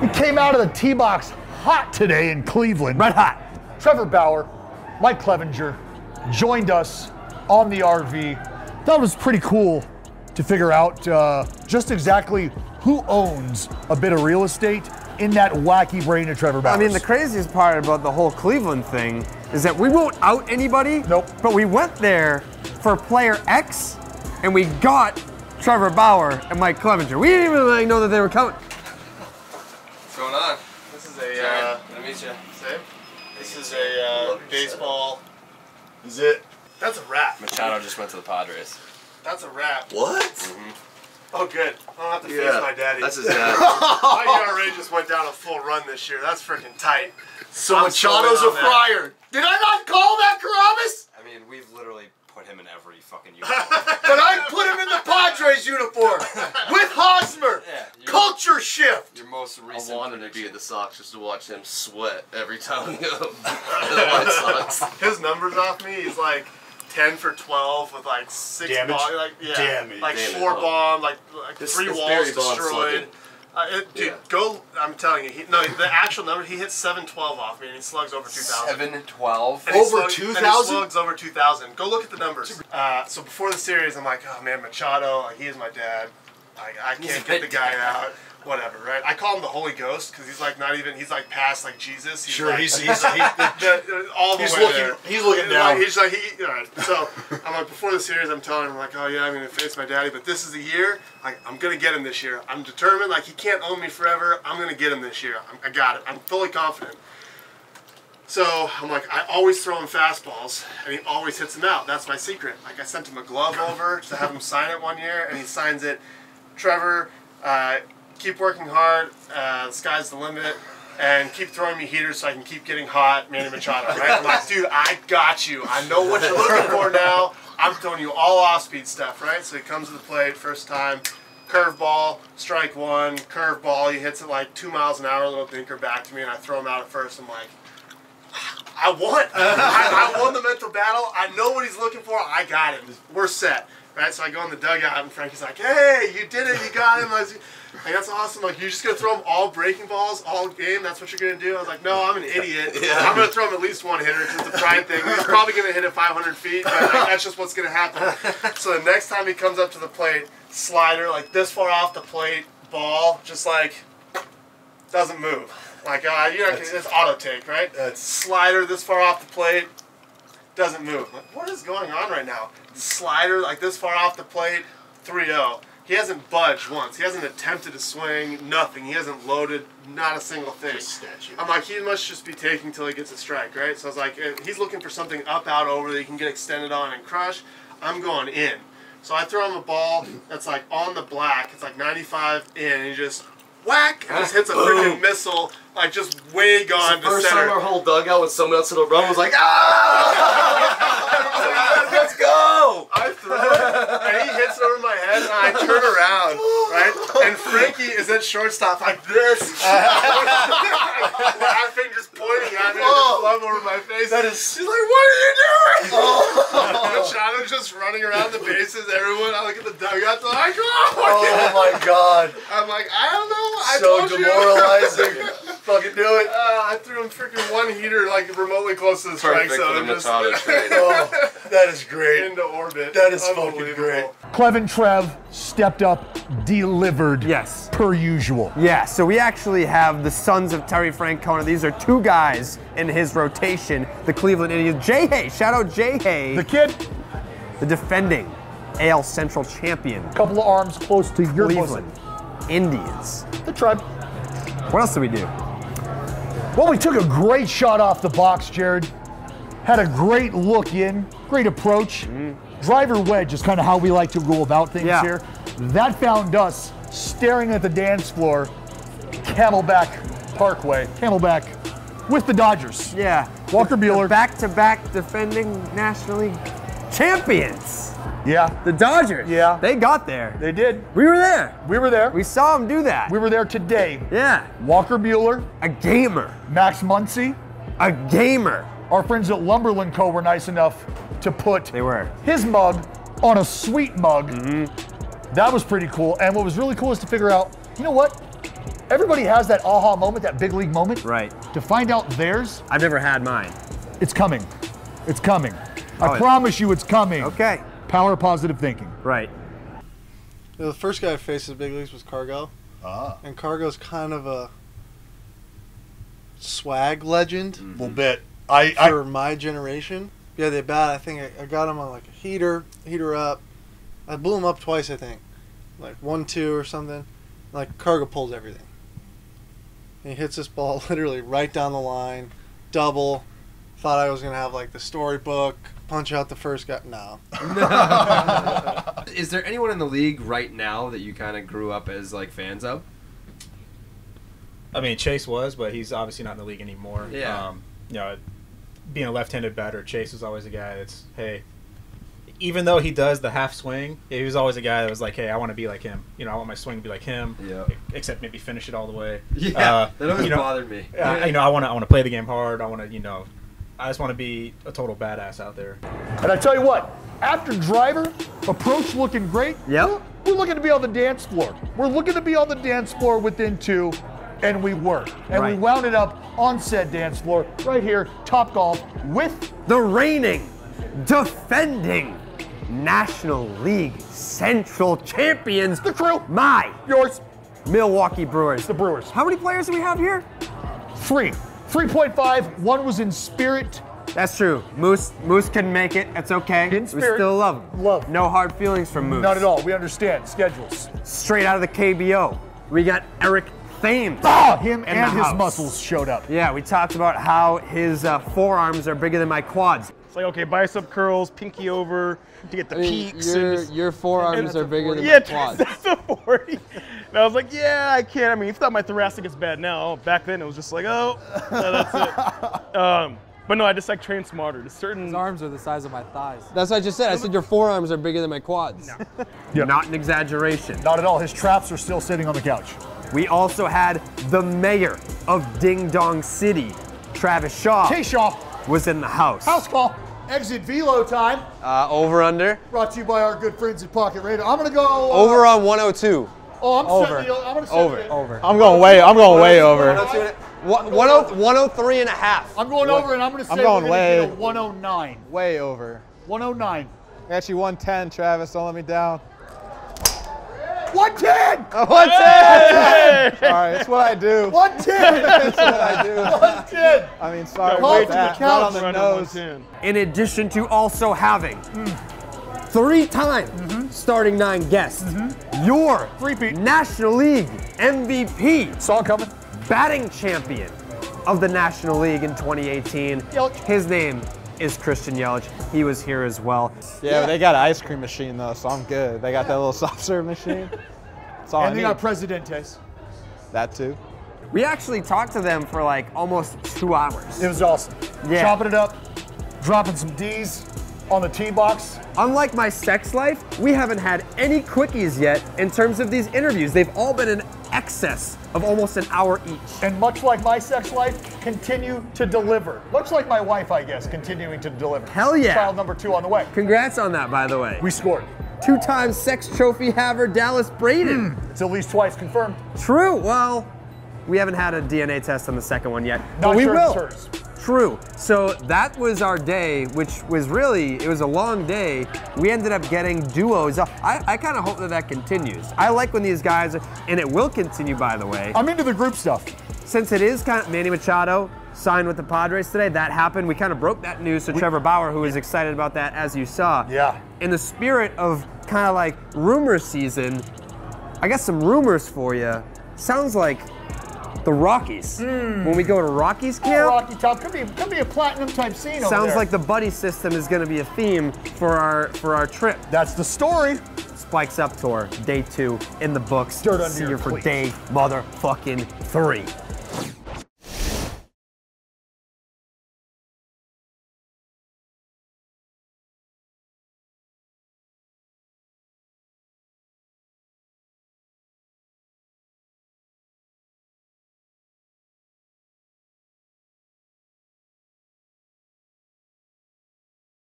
He came out of the tee box hot today in Cleveland. Red hot. Trevor Bauer, Mike Clevinger, joined us on the RV. That was pretty cool to figure out just exactly who owns a bit of real estate in that wacky brain of Trevor Bauer. I mean, the craziest part about the whole Cleveland thing is that we won't out anybody. Nope. But we went there for player X, and we got Trevor Bauer and Mike Clevinger. We didn't even like, know that they were coming. What's going on? This is Jared, nice to meet you. Same. This is a baseball. Is it? That's a wrap. Machado just went to the Padres. That's a wrap. What? Oh, good. I don't have to face my daddy. That's his dad. My ERA just went down a full run this year. That's freaking tight. So I'm Machado's so a in on friar. Did I not call that, Carrabis? I mean, we've literally put him in every fucking uniform. But I put him in the Padres uniform with Hosmer. Yeah, Culture shift. Your most recent I wanted to be prediction. at the Sox just to watch him sweat every time we go to the White Sox. His numbers off me, he's like 10 for 12 with like 6 Damage? balls. Like, yeah, Damage. like Damage. 4 bombs, like This 3 is walls Barry Bonds destroyed. looking. Dude, Yeah. go, I'm telling you, the actual number, he hit 712 off me and he slugs over 2,000. 7-12. And he Over slug- 2,000? And he slugs over 2,000. Go look at the numbers. So before the series, I'm like, oh man, Machado, like, he is my dad. I can't get the guy out. Whatever, right? I call him the Holy Ghost because he's like not even, he's like past like Jesus. He's Sure, like, he's all the he's way looking there. he's looking down. He's like, all right. So I'm like, before the series, I'm telling him like, oh yeah, I'm gonna face my daddy, but this is the year. Like, I'm gonna get him this year. I'm determined. Like, he can't own me forever. I'm gonna get him this year. I got it. I'm fully confident. So I'm like, I always throw him fastballs, and he always hits them out. That's my secret. Like, I sent him a glove over to have him sign it one year, and he signs it. Trevor, keep working hard. The sky's the limit. And keep throwing me heaters so I can keep getting hot, Manny Machado, right? I'm like, dude, I got you. I know what you're looking for now. I'm throwing you all off-speed stuff, right? So he comes to the plate, first time, curveball, strike one, curveball. He hits it like 2 miles an hour, a little dinker back to me, and I throw him out at first. I'm like, I won. I won the mental battle. I know what he's looking for. I got him. We're set. Right, so I go in the dugout and Frankie's like, hey, you did it, you got him. I was like, that's awesome. Like, you're just going to throw him all breaking balls all game? That's what you're going to do? I was like, no, I'm an idiot. Yeah. I'm going to throw him at least one hitter because it's a pride thing. He's probably going to hit it 500 feet, but like, that's just what's going to happen. So the next time he comes up to the plate, slider, like this far off the plate, ball, just like, doesn't move. Like, it's auto take, right? That's slider this far off the plate, doesn't move. Like, what is going on right now? Slider like this far off the plate, 3-0. He hasn't budged once. He hasn't attempted to swing, nothing. He hasn't loaded, not a single thing. I'm like, he must just be taking till he gets a strike, right? So I was like, he's looking for something up, out, over that he can get extended on and crush. I'm going in. So I throw him a ball that's like on the black. It's like 95 in, and he just whack, and just hits a freaking missile, like just way gone to First center. time our whole dugout with someone else in a run was like, ah! Let's go! I throw it, and he hits it over my head, and I turn around, right? And Frankie is at shortstop like this. Laughing, just pointing at me, with his glove over my face. She's like, what are you doing? Machado's just running around the bases, everyone. I look at the dugout, they're like, oh my god. I'm like, I don't know. I So told you. demoralizing. Fucking do it. I threw him freaking one heater like remotely close to the strike Perfect for zone. the Just Machado trade. Oh, that is great. into orbit. That is fucking Unbelievable. great. Clevin Trev stepped up, delivered. Yes. Per usual. Yeah, so we actually have the sons of Terry Francona. These are 2 guys in his rotation, the Cleveland Indians. Jay Hay, shout out Jay Hay, The kid, the defending AL Central champion, couple of arms close to your Cleveland bosom. Indians. The Trev. What else did we do? Well, we took a great shot off the box, Jared. Had a great look in, great approach. Driver wedge is kind of how we like to go about things here. That found us staring at the dance floor, Camelback Parkway, Camelback, with the Dodgers. Yeah. Walker Buehler. Back-to-back defending National League champions. Yeah, The Dodgers. Yeah. They got there. they did. We were there. We were there. We saw them do that. We were there today. Yeah. Walker Buehler, A gamer. Max Muncy, A gamer. our friends at Lumberland Co. were nice enough to put They were. his mug on a sweet mug. That was pretty cool. And what was really cool is to figure out, you know what? everybody has that aha moment, that big league moment. Right. To find out theirs, I've never had mine. it's coming. It's coming. I promise you it's coming. Okay. Power of positive thinking. Right. The first guy I faced in the big leagues was Cargo. And Cargo's kind of a swag legend. A little bit. For my generation. Yeah, they bat. I think I got him on like a heater up. I blew him up twice, I think. Like 1-2 or something. Like Cargo pulls everything. And he hits this ball literally right down the line. Double. Thought I was going to have like the storybook. Punch out the first guy. No. Is there anyone in the league right now that you kind of grew up as like fans of? I mean, Chase was, but he's obviously not in the league anymore. Yeah. You know, being a left-handed batter, Chase was always a guy that's, hey, even though he does the half swing, he was always a guy that was like, hey, I want to be like him. You know, I want my swing to be like him. Yeah. Except maybe finish it all the way. Yeah. That always bothered me. You know, I want to play the game hard. I want to, you know, I just want to be a total badass out there. And I tell you what, after Driver, approach looking great. Yep. We're looking to be on the dance floor. We're looking to be on the dance floor within 2, and we were. And we wound it up on said dance floor right here, Top Golf, with the reigning, defending National League Central champions. the crew. Yours. Milwaukee Brewers. The Brewers. How many players do we have here? 3. 3.5. One was in spirit. That's true. Moose couldn't make it. That's okay. In spirit. We still love him. Love. No hard feelings from Moose. Not at all. We understand schedules. Straight out of the KBO. We got Eric Thames. Him in and the his house. muscles showed up. Yeah, we talked about how his forearms are bigger than my quads. It's like, okay, bicep curls, pinky over to get the peaks. Your forearms are bigger than yeah, my quads. that's a 40. And I was like, yeah, I can't. I mean, you thought my thoracic is bad now. Back then, it was just like, oh, no, that's it. But no, I just like train smarter. There's certain. His arms are the size of my thighs. That's what I just said. I said your forearms are bigger than my quads. No. Not an exaggeration. Not at all. His traps are still sitting on the couch. We also had the mayor of Ding Dong City, Travis Shaw, K-Shaw. was in the house. House call. Exit velo time. Over under. Brought to you by our good friends at Pocket Radar. I'm gonna go Over on 102. Oh, I'm over. setting the, I'm gonna set Over. it. Over. I'm going way over. 103 and a half. I'm going over, and I'm gonna say going we're way- gonna get a 109. Way over. 109. Actually 110, Travis. Don't let me down. 110. 110! Sorry, it's what I do. 110. That's what I do. 110. I mean, sorry Call about to that. the Not on couch. the nose. In addition to also having 3-time starting 9 guests, your National League MVP, Song coming. batting champion of the National League in 2018. Yelich. His name is Christian Yelich. He was here as well. Yeah, but they got an ice cream machine though, so I'm good. They got that little soft serve machine. That's all And I they need. got Presidentes. That too. We actually talked to them for like almost 2 hours. It was awesome. Yeah. Chopping it up, dropping some D's on the tee box. Unlike my sex life, we haven't had any quickies yet in terms of these interviews. They've all been in excess of almost an hour each. And much like my sex life, continue to deliver. Much like my wife, I guess, continuing to deliver. Hell yeah. Child number 2 on the way. Congrats on that, by the way. We scored. 2-time sex trophy haver Dallas Braden. It's at least twice confirmed. True. Well, we haven't had a DNA test on the second one yet, Not but we sure will. it's hers. True. So that was our day, which was really, it was a long day. We ended up getting duos. I kind of hope that continues. I like when these guys, and it will continue, by the way. I'm into the group stuff. Since it is kind of, Manny Machado signed with the Padres today, that happened. We kind of broke that news to Trevor Bauer, who was excited about that, as you saw. Yeah. In the spirit of kind of like rumor season, I got some rumors for you. Sounds like the Rockies. When we go to Rockies camp, Rocky Top could be a platinum type scene over sounds there. like the buddy system is going to be a theme for our trip. That's the story. Spikes Up Tour, day 2 in the books. Dirt under See your you for cleats. day motherfucking 3.